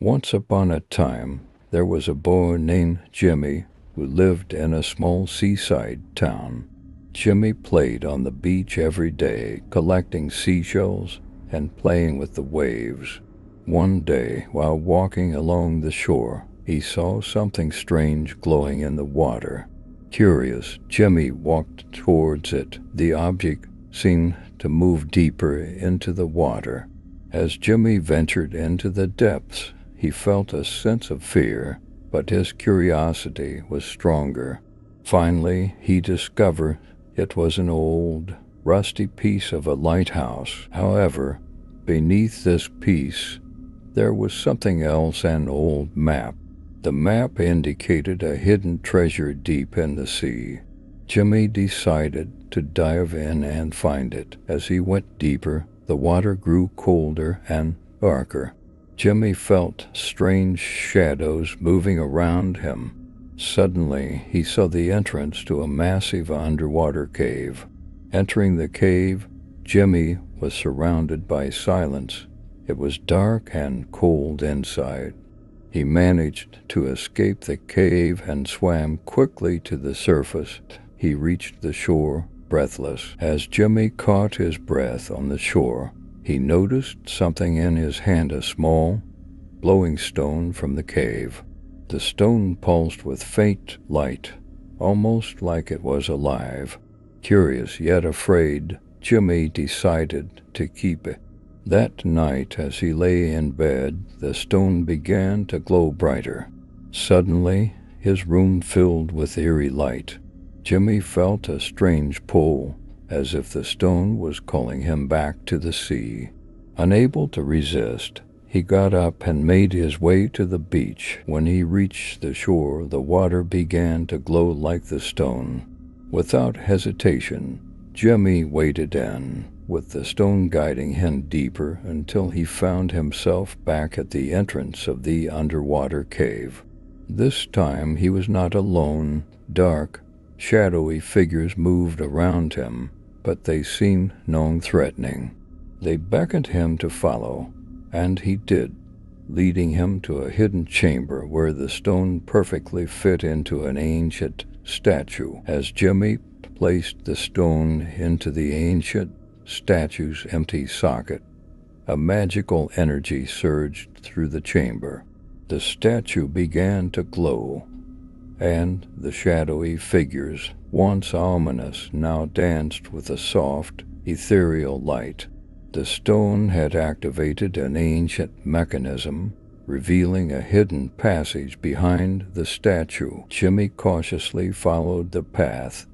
Once upon a time, there was a boy named Jimmy who lived in a small seaside town. Jimmy played on the beach every day, collecting seashells and playing with the waves. One day, while walking along the shore, he saw something strange glowing in the water. Curious, Jimmy walked towards it. The object seemed to move deeper into the water. As Jimmy ventured into the depths, he felt a sense of fear, but his curiosity was stronger. Finally, he discovered it was an old, rusty piece of a lighthouse. However, beneath this piece, there was something else, an old map. The map indicated a hidden treasure deep in the sea. Jimmy decided to dive in and find it. As he went deeper, the water grew colder and darker. Jimmy felt strange shadows moving around him. Suddenly, he saw the entrance to a massive underwater cave. Entering the cave, Jimmy was surrounded by silence. It was dark and cold inside. He managed to escape the cave and swam quickly to the surface. He reached the shore, breathless. As Jimmy caught his breath on the shore, he noticed something in his hand, a small, glowing stone from the cave. The stone pulsed with faint light, almost like it was alive. Curious yet afraid, Jimmy decided to keep it. That night, as he lay in bed, the stone began to glow brighter. Suddenly, his room filled with eerie light. Jimmy felt a strange pull, as if the stone was calling him back to the sea. Unable to resist, he got up and made his way to the beach. When he reached the shore, the water began to glow like the stone. Without hesitation, Jimmy waded in, with the stone guiding him deeper until he found himself back at the entrance of the underwater cave. This time he was not alone. Dark, shadowy figures moved around him, but they seemed non-threatening. They beckoned him to follow, and he did, leading him to a hidden chamber where the stone perfectly fit into an ancient statue. As Jimmy placed the stone into the ancient statue's empty socket, a magical energy surged through the chamber. The statue began to glow, and the shadowy figures, once ominous, now danced with a soft, ethereal light. The stone had activated an ancient mechanism, revealing a hidden passage behind the statue. Jimmy cautiously followed the path,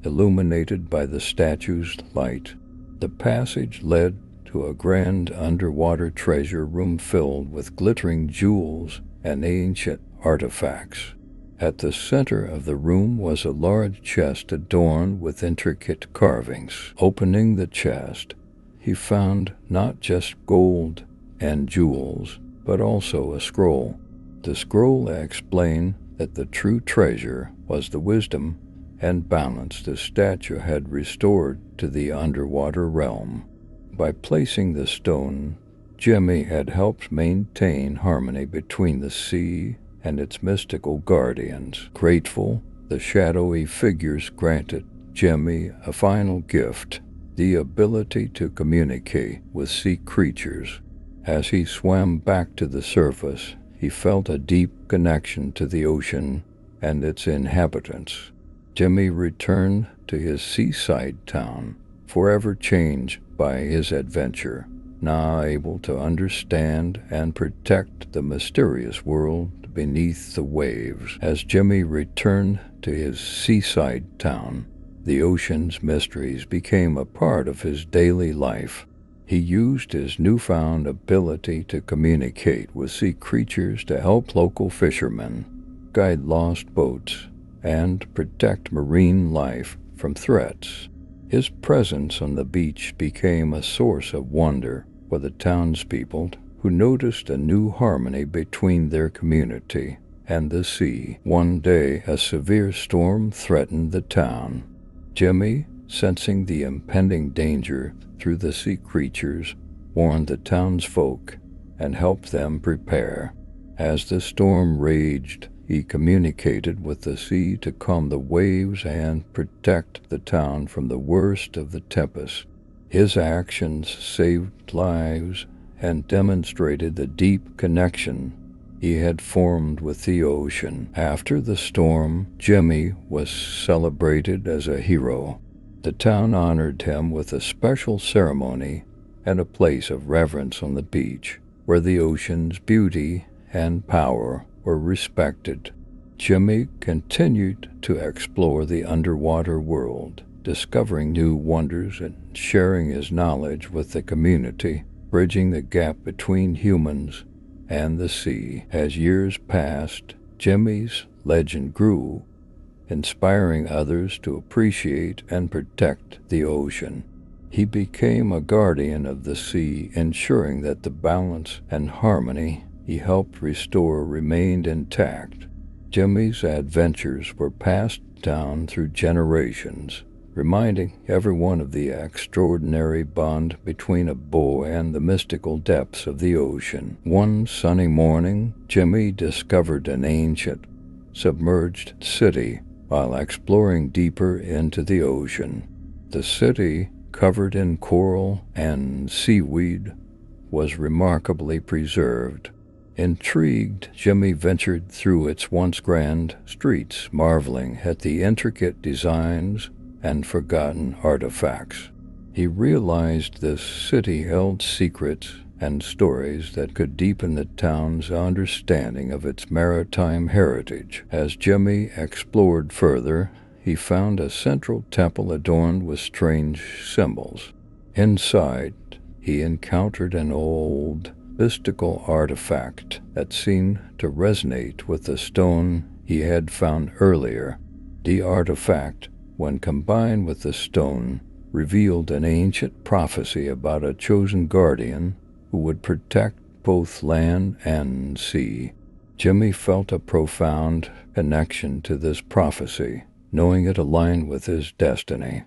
illuminated by the statue's light. The passage led to a grand underwater treasure room filled with glittering jewels and ancient artifacts. At the center of the room was a large chest adorned with intricate carvings. Opening the chest, he found not just gold and jewels, but also a scroll. The scroll explained that the true treasure was the wisdom and balance the statue had restored to the underwater realm. By placing the stone, Jimmy had helped maintain harmony between the sea and its mystical guardians. Grateful, the shadowy figures granted Jimmy a final gift, the ability to communicate with sea creatures. As he swam back to the surface, he felt a deep connection to the ocean and its inhabitants. Jimmy returned to his seaside town, forever changed by his adventure, now able to understand and protect the mysterious world beneath the waves. As Jimmy returned to his seaside town, the ocean's mysteries became a part of his daily life. He used his newfound ability to communicate with sea creatures to help local fishermen, guide lost boats, and protect marine life from threats. His presence on the beach became a source of wonder for the townspeople, who noticed a new harmony between their community and the sea. One day, a severe storm threatened the town. Jimmy, sensing the impending danger through the sea creatures, warned the townsfolk and helped them prepare. As the storm raged, he communicated with the sea to calm the waves and protect the town from the worst of the tempest. His actions saved lives and demonstrated the deep connection he had formed with the ocean. After the storm, Jimmy was celebrated as a hero. The town honored him with a special ceremony and a place of reverence on the beach, where the ocean's beauty and power were respected. Jimmy continued to explore the underwater world, discovering new wonders and sharing his knowledge with the community, bridging the gap between humans and the sea. As years passed, Jimmy's legend grew, inspiring others to appreciate and protect the ocean. He became a guardian of the sea, ensuring that the balance and harmony he helped restore remained intact. Jimmy's adventures were passed down through generations, reminding everyone of the extraordinary bond between a boy and the mystical depths of the ocean. One sunny morning, Jimmy discovered an ancient, submerged city while exploring deeper into the ocean. The city, covered in coral and seaweed, was remarkably preserved. Intrigued, Jimmy ventured through its once grand streets, marveling at the intricate designs and forgotten artifacts. He realized this city held secrets and stories that could deepen the town's understanding of its maritime heritage. As Jimmy explored further, he found a central temple adorned with strange symbols. Inside, he encountered an old, mystical artifact that seemed to resonate with the stone he had found earlier. The artifact, when combined with the stone, revealed an ancient prophecy about a chosen guardian who would protect both land and sea. Jimmy felt a profound connection to this prophecy, knowing it aligned with his destiny.